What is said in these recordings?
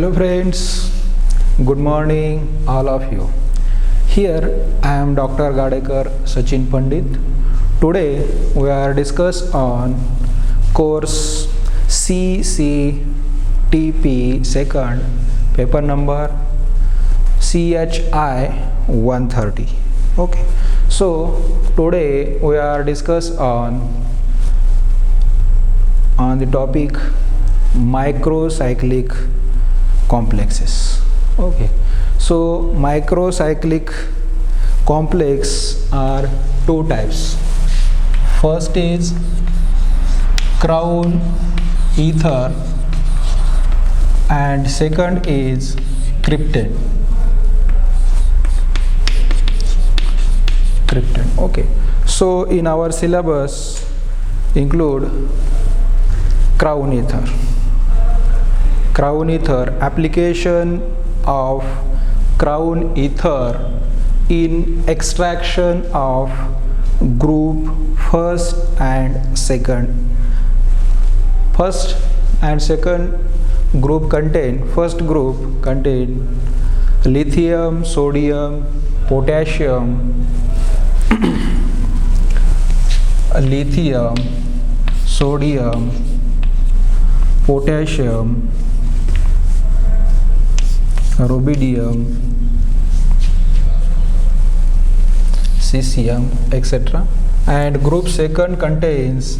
Hello friends, good morning all of you. Here I am Dr. Gadekar Sachin Pandit. Today we are discuss on course CCTP second paper number CHI 130. Okay, so today we are discuss on the topic microcyclic complexes. Okay, so microcyclic complex are two types. First is crown ether and second is krypton. Okay, so in our syllabus include crown ether, application of crown ether in extraction of group first and second group contain lithium, sodium, potassium, rubidium, cesium, etc. And group second contains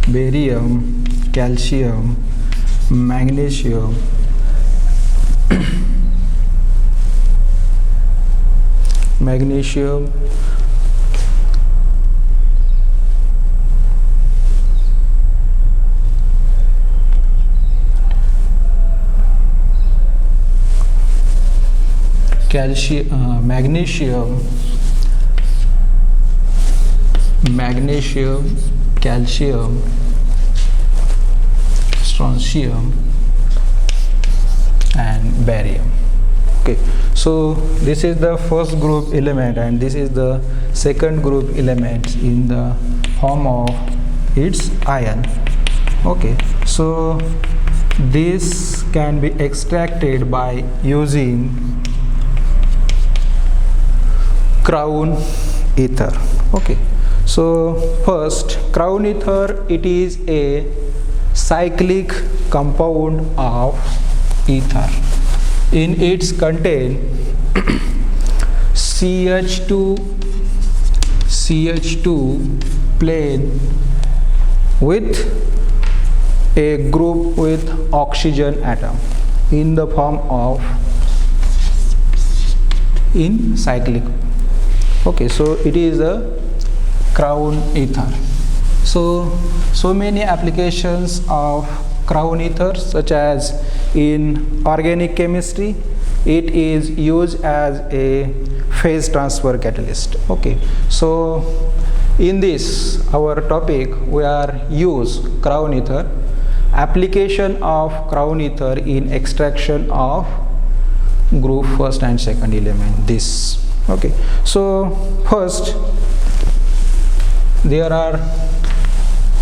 barium, calcium, magnesium, magnesium, calcium, strontium and barium. Okay, so this is the first group element and this is the second group element in the form of its ion. Okay, so this can be extracted by using crown ether. Okay, so first, crown ether, it is a cyclic compound of ether. In its contain CH2 plane with a group with oxygen atom in the form of cyclic. Okay, so it is a crown ether. So many applications of crown ether, such as in organic chemistry, it is used as a phase transfer catalyst. Okay, so in this our topic we are use crown ether, application of crown ether in extraction of group first and second element. This. Okay, so first there are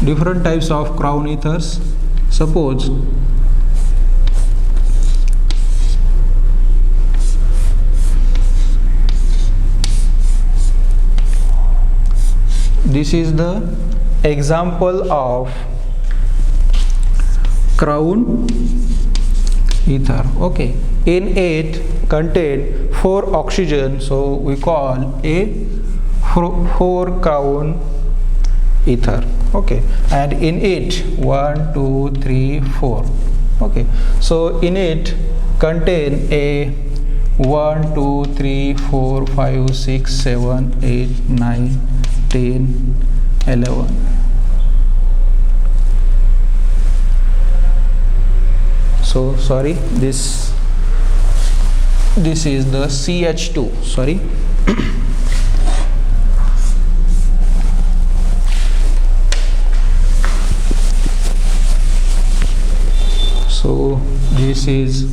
different types of crown ethers. Suppose this is the example of crown ether. Okay, in it contain 4 oxygen, so we call a 4 crown ether. Okay, and in it 1 2 3 4. Okay, so in it contain a 1 2 3 4 5 6 7 8 9 10 11. So sorry, this is the CH2, sorry. So this is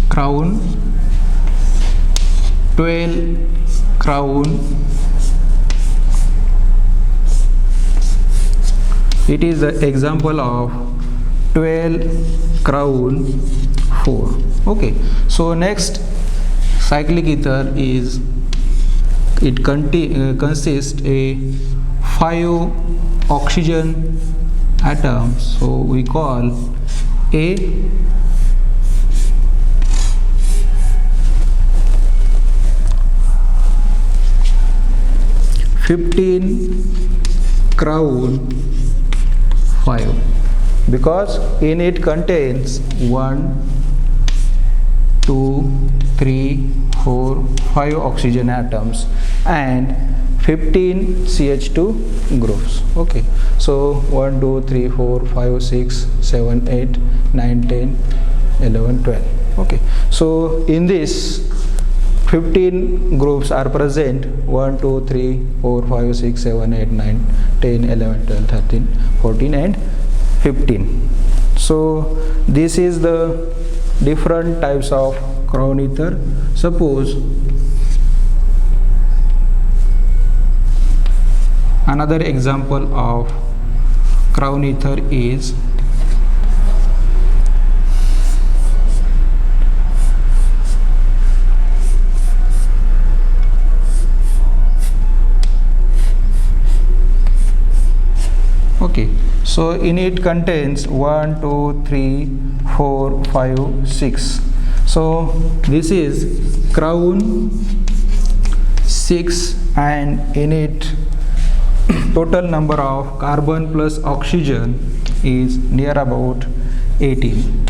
crown, 12 crown. It is the example of 12 crown 4. Okay, so next cyclic ether is consists a 5 oxygen atoms, so we call A, 15 crown 5, because in it contains 1, 2, 3, 4, 5 oxygen atoms and 15 CH2 groups. Okay, so 1, 2, 3, 4, 5, 6, 7, 8, 9, 10, 11, 12. Okay, so in this 15 groups are present: 1, 2, 3, 4, 5, 6, 7, 8, 9, 10, 11, 12, 13, 14 and 15. So this is the different types of crown ether. Suppose another example of crown ether is okay, so in it contains 1, 2, 3, 4, 5, 6. So this is crown 6 and in it total number of carbon plus oxygen is near about 18.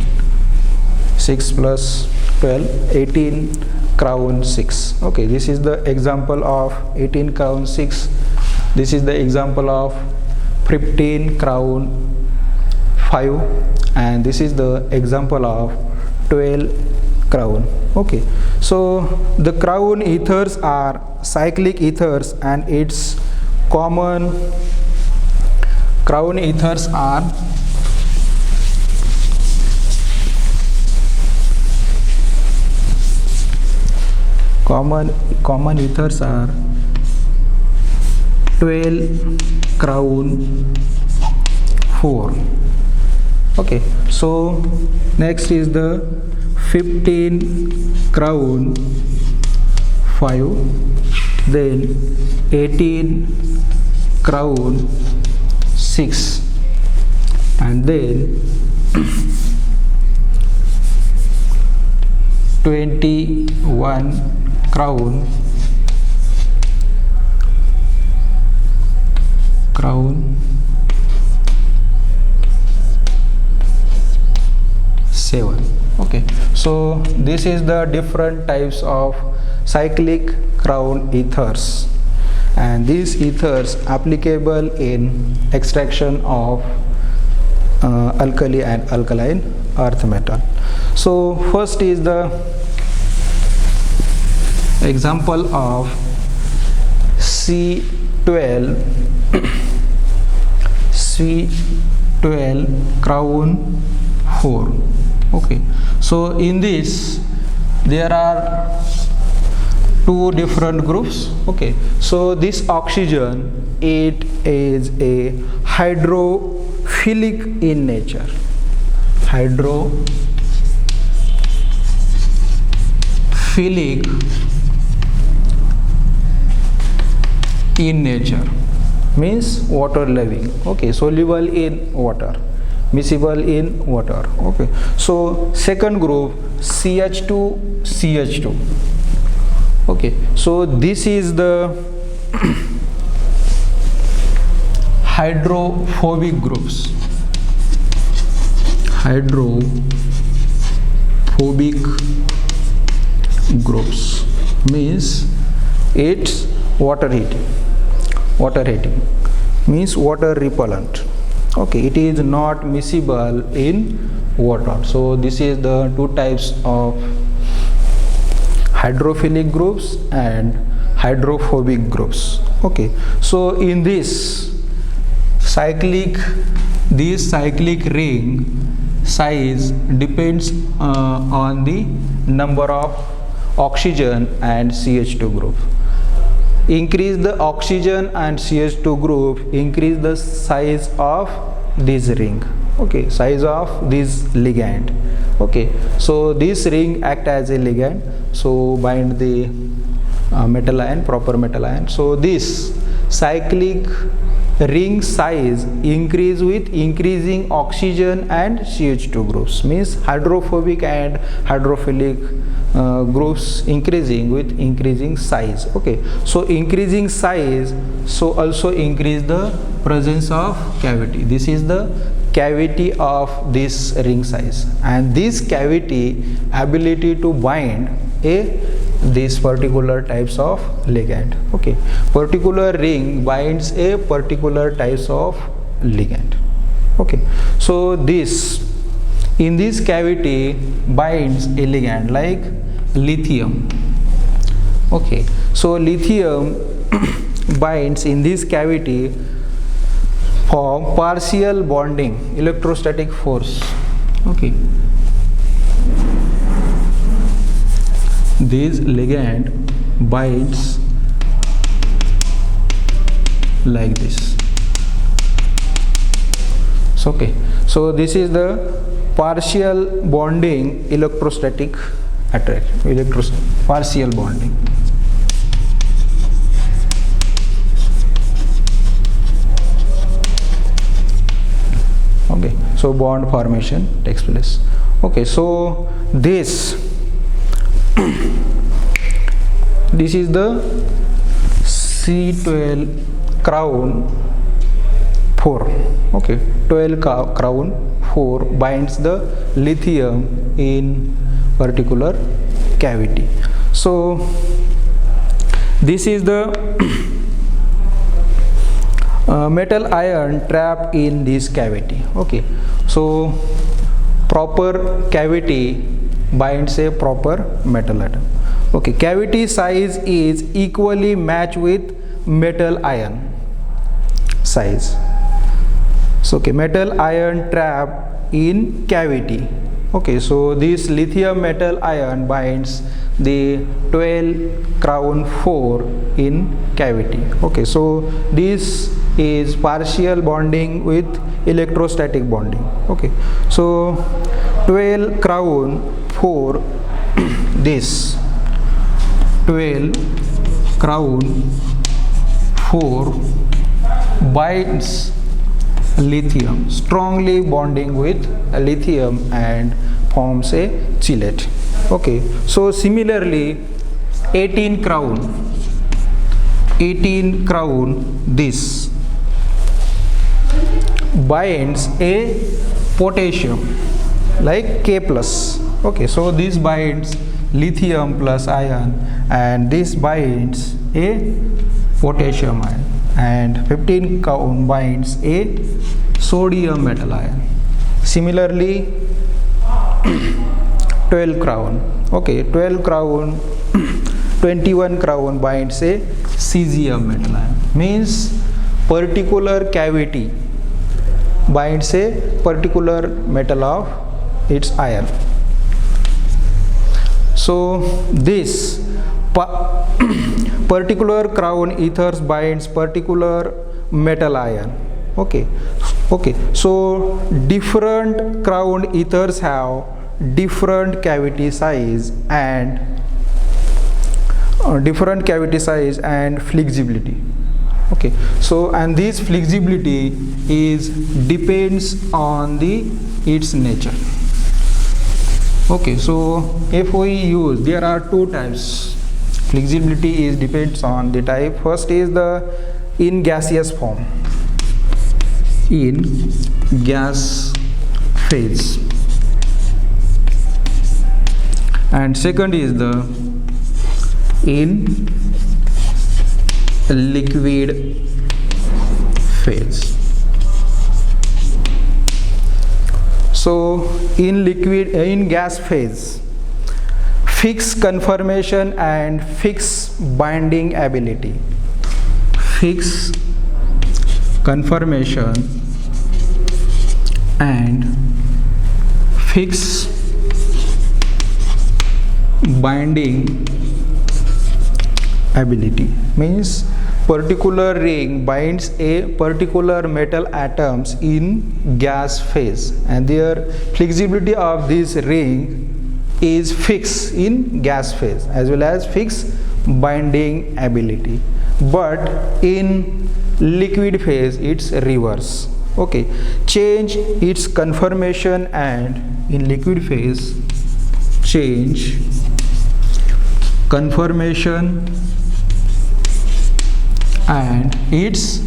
6 plus 12, 18 crown 6. Okay, this is the example of 18 crown 6. This is the example of 15 crown 5 and this is the example of 12 crown. Okay, so the crown ethers are cyclic ethers and its common crown ethers are common ethers are 12 crown 4. Okay, so next is the 15 crown 5, then 18 crown 6 and then 21 crown 7. Okay, so this is the different types of cyclic crown ethers and these ethers applicable in extraction of alkali and alkaline earth metal. So first is the example of C12 crown 4. Okay, so in this there are two different groups. Okay, so this oxygen, it is a hydrophilic in nature. Hydrophilic in nature means water loving. Okay, soluble in water, miscible in water. Okay, so second group CH2. Okay, so this is the hydrophobic groups. Hydrophobic groups means it's water heating means water repellent. Okay, it is not miscible in water. So this is the two types of hydrophilic groups and hydrophobic groups. Okay, so in this cyclic ring size depends on the number of oxygen and CH2 group. Increase the oxygen and CH2 group, increase the size of this ring. okay, size of this ligand. Okay, so this ring act as a ligand, so bind the metal ion, proper metal ion. So this cyclic ring size increase with increasing oxygen and CH2 groups, means hydrophobic and hydrophilic groups increasing with increasing size. Okay, so increasing size, so also increase the presence of cavity. This is the cavity of this ring size, and this cavity ability to bind these particular types of ligand. Okay, particular ring binds a particular types of ligand. Okay, so this in this cavity binds a ligand like lithium. Okay, so lithium binds in this cavity for partial bonding, electrostatic force. Okay, this ligand binds like this. So, okay, so this is the partial bonding electrostatic attraction, partial bonding. Okay, so bond formation takes place. Okay, so this is the C12 crown 4. Okay, 12 crown 4 binds the lithium in particular cavity. So this is the metal ion trapped in this cavity. Okay, so proper cavity binds a proper metal atom. Okay, cavity size is equally matched with metal ion size. So okay, metal ion trapped in cavity. Okay, so this lithium metal ion binds the 12 crown 4 in cavity. Okay, so this is partial bonding with electrostatic bonding. Okay, so 12 crown 4 this 12 crown 4 binds lithium, strongly bonding with lithium and forms a chelate. Okay, so similarly 18 crown this binds a potassium like K plus. Okay, so this binds lithium plus ion and this binds a potassium ion, and 15 crown binds a sodium metal ion. Similarly 12 crown. Okay, 12 crown 21 crown binds a cesium metal ion, means particular cavity binds a particular metal of its ion. So this particular crown ethers binds particular metal ion. Okay, so different crown ethers have different cavity size and flexibility. Okay, so and this flexibility is depends on its nature. Okay, so if we use, there are two types. Flexibility is depends on the type. First is the in gaseous form, in gas phase, and second is the in liquid phase. So in gas phase, fixed conformation and fixed binding ability. Fixed conformation and fixed binding ability means particular ring binds a particular metal atoms in gas phase, and their flexibility of this ring is fixed in gas phase as well as fixed binding ability, but in liquid phase it's reverse. Okay, change its conformation, and in liquid phase change conformation and its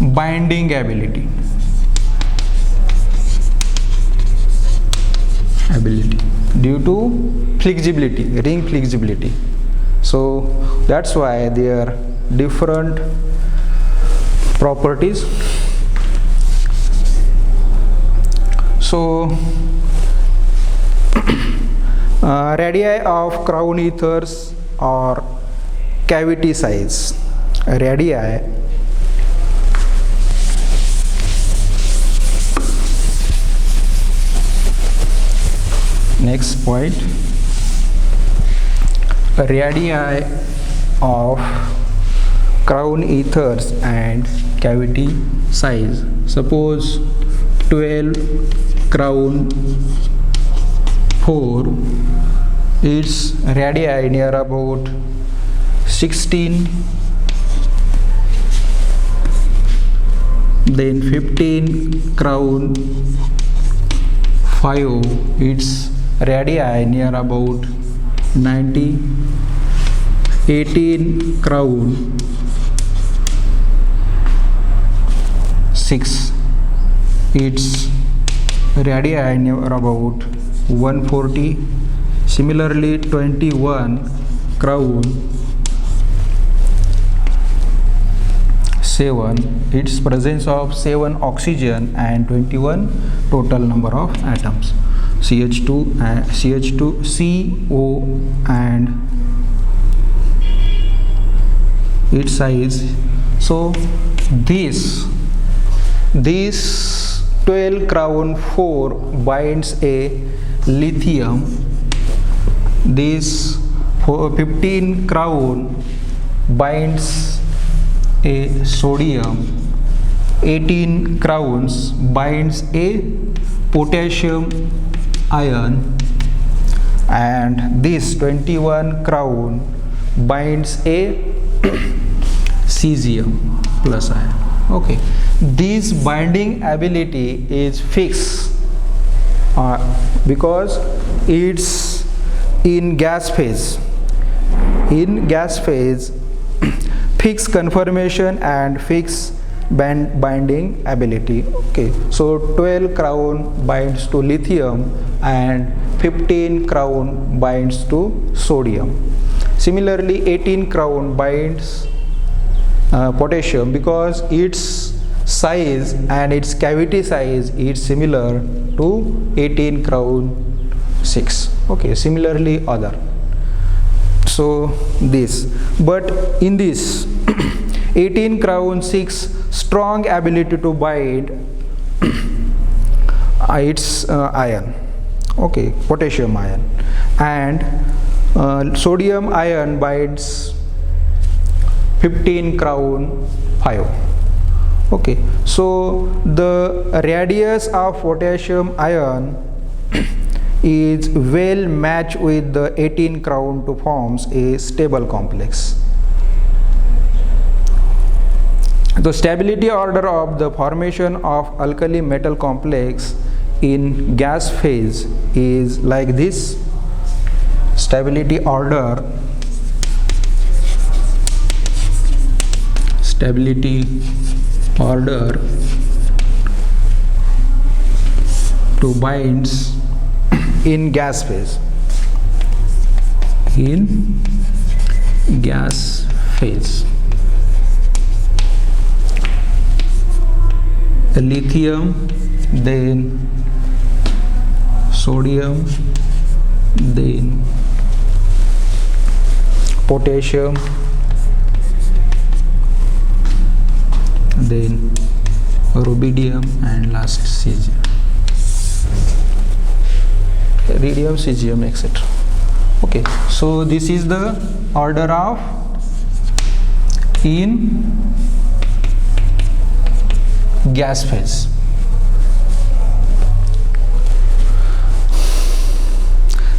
binding ability due to flexibility, ring flexibility. So that's why they are different properties. So radii of crown ethers or cavity size. Radii next point, radii of crown ethers and cavity size. Suppose 12 crown 4, its radii near about 16, then 15 crown 5, its radii near about 90, 18 crown 6, its radii near about 140. Similarly 21 crown 7, its presence of 7 oxygen and 21 total number of atoms, CH2 and CH2 CO, and its size. So this 12 crown 4 binds a lithium, this 15 crown binds a sodium, 18 crowns binds a potassium ion, and this 21 crown binds a cesium plus ion. Okay, this binding ability is fixed because it's in gas phase. In gas phase, fixed conformation and fixed binding ability. Okay, so 12 crown binds to lithium and 15 crown binds to sodium. Similarly 18 crown binds potassium because its size and its cavity size is similar to 18 crown 6. Okay, similarly other. So this, but in this 18 crown 6 strong ability to bind its ion, okay, potassium ion, and sodium ion binds 15 crown 5. Okay, so the radius of potassium ion is well matched with the 18 crown to forms a stable complex. The stability order of the formation of alkali metal complex in gas phase is like this. Stability order to binds in gas phase. In gas phase, the lithium, then sodium, then potassium, then rubidium, and last cesium, iridium, cesium, etc. Okay, so this is the order of in gas phase.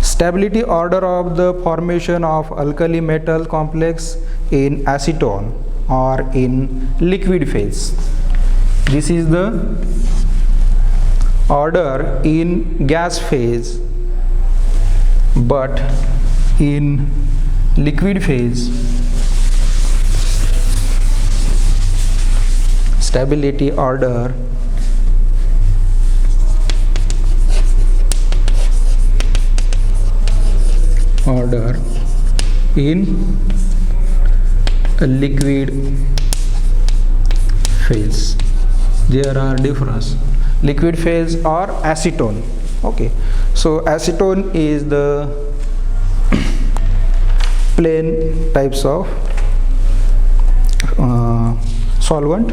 Stability order of the formation of alkali metal complex in acetone or in liquid phase. This is the order in gas phase, but in liquid phase stability order in a liquid phase. There are difference, liquid phase or acetone. Okay, so acetone is the plain types of solvent.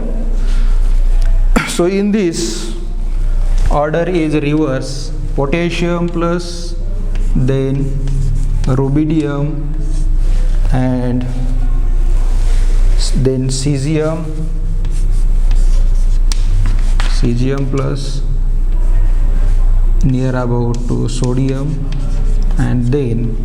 So in this order is reverse, potassium plus then rubidium and then cesium plus near about to sodium and then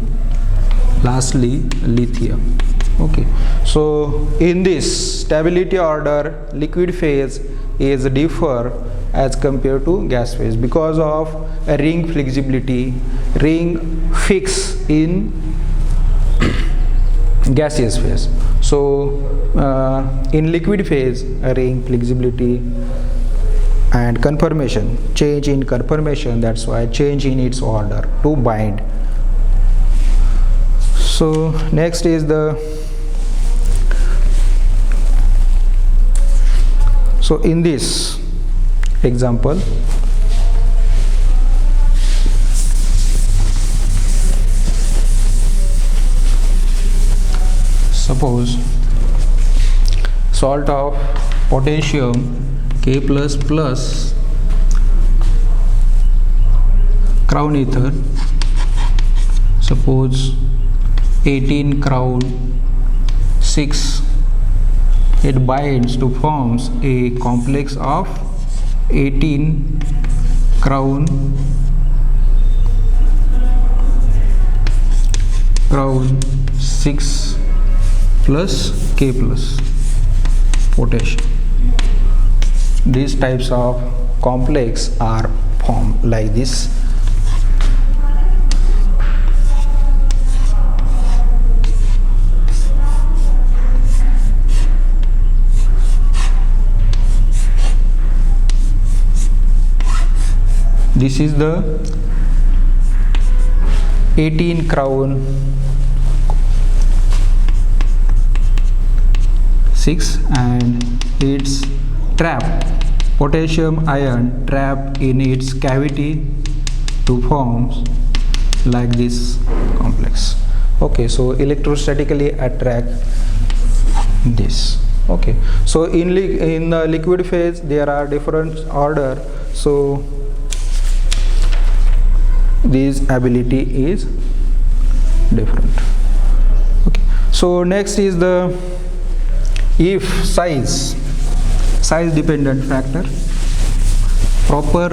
lastly lithium. Okay, so in this stability order liquid phase is differ as compared to gas phase because of a ring flexibility, ring fix in gaseous phase. So in liquid phase a ring flexibility and conformation, change in conformation, that's why change in its order to bind. So next is so in this example suppose salt of potassium K plus plus crown ether, suppose 18 crown 6, it binds to forms a complex of 18 crown 6 plus K plus potassium. These types of complex are formed like this. This is the 18 crown 6 and its trap potassium ion trapped in its cavity to forms like this complex. Okay, so electrostatically attract this. Okay, so in the liquid phase there are different order, so this ability is different. Okay, so next is the if size dependent factor, proper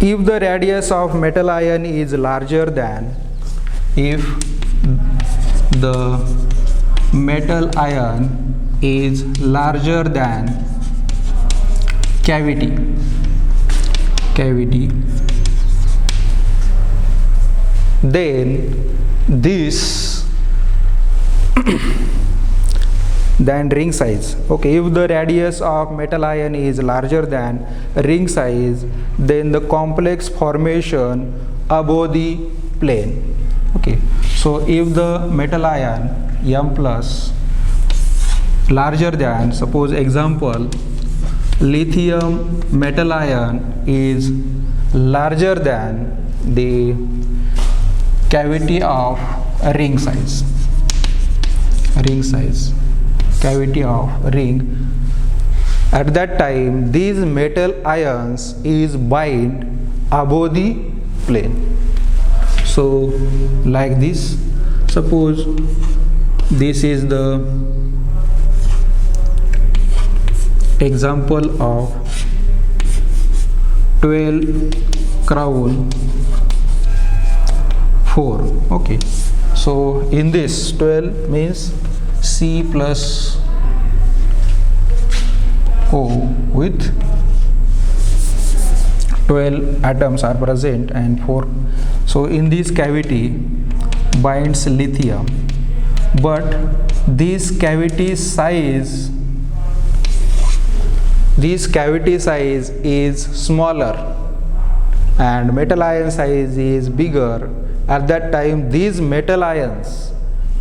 if the radius of metal ion is larger than, if the metal ion is larger than cavity then this than ring size. Okay, if the radius of metal ion is larger than ring size, then the complex formation above the plane. Okay, so if the metal ion M plus larger than, suppose example lithium metal ion is larger than the cavity of a ring size, cavity of ring, At that time, these metal ions is bind above the plane. So like this, suppose this is the example of 12 crown 4. Okay, so in this 12 means C plus O with 12 atoms are present and 4. So in this cavity binds lithium, but this cavity size is smaller and metal ion size is bigger. At that time these metal ions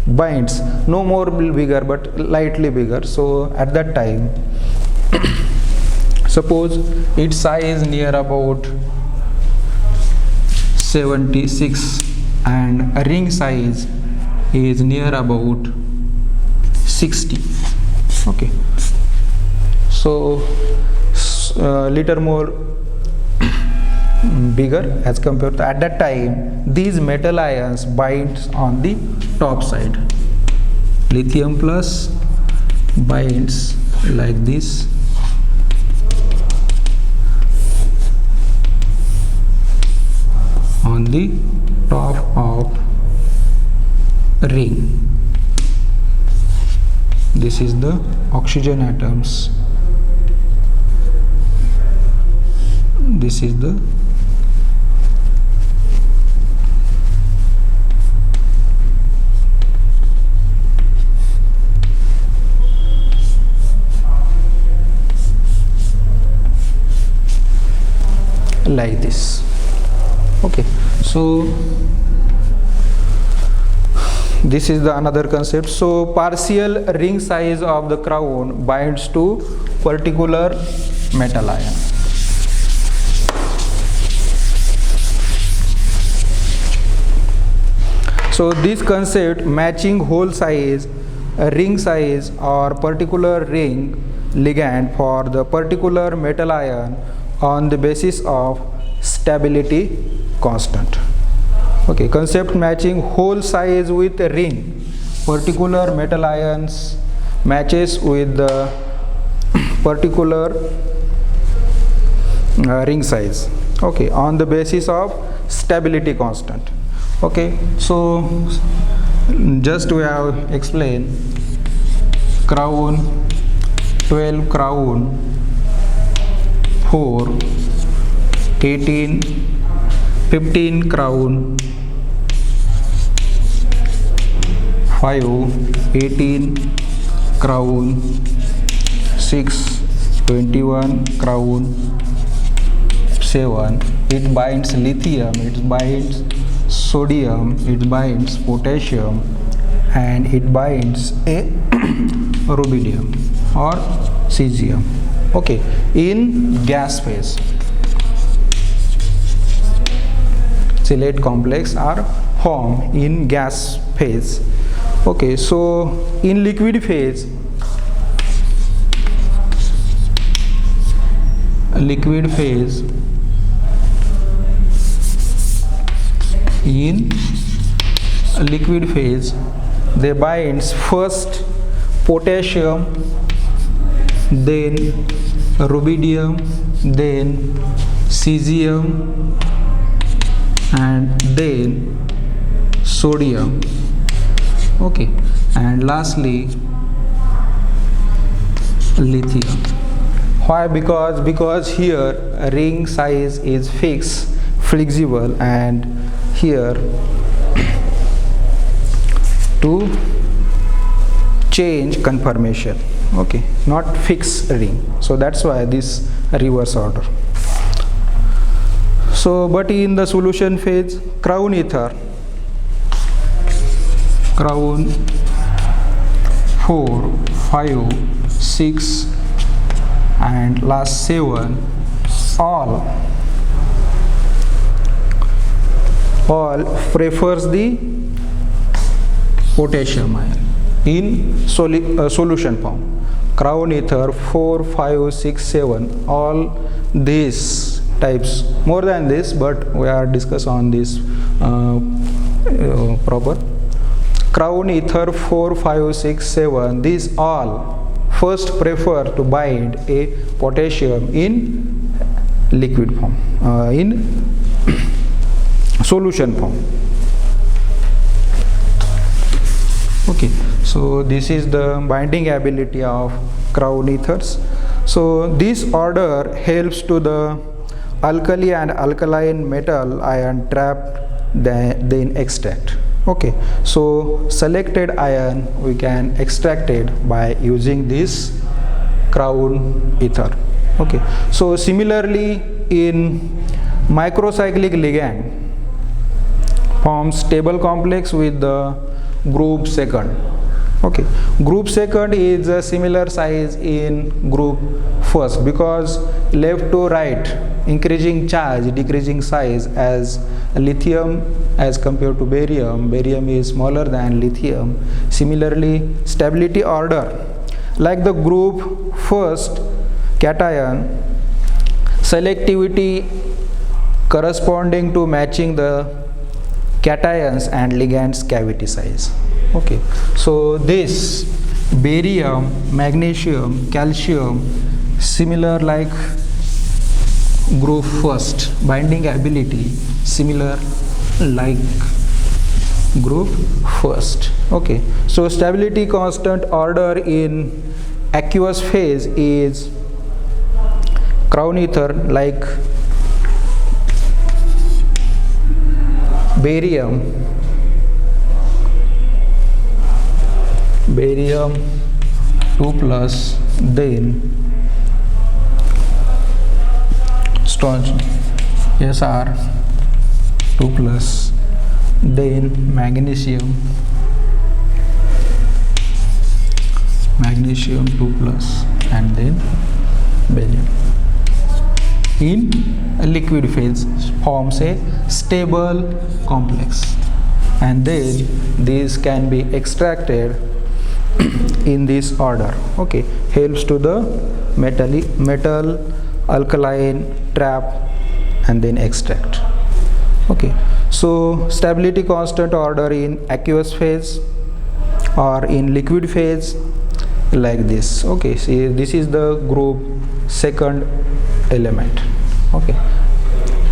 binds no more bigger but lightly bigger. So at that time suppose its size near about 76 and a ring size is near about 60. Okay, so little more bigger as compared to at that time these metal ions binds on the top side. Lithium plus binds like this on the top of ring. This is the oxygen atoms. This is the like this. Okay, so this is the another concept. So partial ring size of the crown binds to particular metal ion. So this concept matching hole size, ring size or particular ring ligand for the particular metal ion on the basis of stability constant. Okay, concept matching hole size with a ring, particular metal ions matches with the particular ring size. Okay, on the basis of stability constant. Okay, so just we have explained crown 12 crown 4 18 15 crown 5 18 crown 6 21 crown 7. It binds lithium, it binds sodium, it binds potassium, and it binds a rubidium or cesium. Okay, in gas phase chelate complex are formed in gas phase. Okay, so in liquid phase in liquid phase they binds first potassium, then rubidium, then cesium, and then sodium. Okay, and lastly lithium. Why? Because here ring size is fixed, flexible, and here to change conformation. Okay, not fixed ring, so that's why this reverse order. So but in the solution phase, crown ether, crown 4 5 6 and last 7 all prefers the potassium ion in solution form. crown ether 4, 5, 6, 7, all these types, more than this, but we are discuss on this proper. Crown ether 4, 5, 6, 7, these all first prefer to bind a potassium in liquid form, in solution form. Okay, so this is the binding ability of crown ethers. So this order helps to the alkali and alkaline metal ion trapped then extract. Okay, so selected ion we can extract it by using this crown ether. Okay, so similarly in microcyclic ligand forms stable complex with the group second. Okay, group second is a similar size in group first, because left to right increasing charge, decreasing size, as lithium as compared to barium. Barium is smaller than lithium. Similarly, stability order, like the group first cation, selectivity corresponding to matching the cations and ligands cavity size. Okay, so this barium, magnesium, calcium, similar like group first, binding ability similar like group first. Okay, so stability constant order in aqueous phase is crown ether like barium 2 plus, then strontium Sr 2 plus, then magnesium 2 plus, and then barium. In a liquid phase forms a stable complex, and then these can be extracted in this order. Okay, helps to the metal alkaline trap and then extract. Okay, so stability constant order in aqueous phase or in liquid phase like this. Okay, see, this is the group second element. Okay,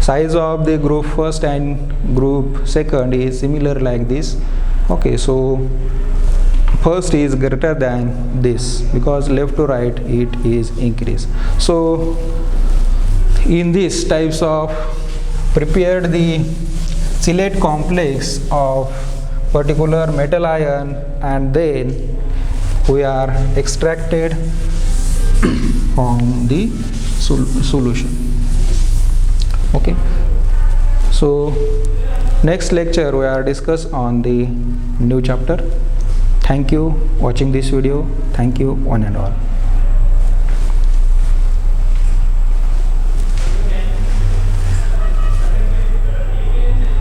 size of the group first and group second is similar like this. Okay, so first is greater than this, because left to right it is increased. So in these types of prepared the chelate complex of particular metal ion, and then we are extracted from the solution. Okay, so next lecture we are discuss on the new chapter. Thank you watching this video. Thank you one and all.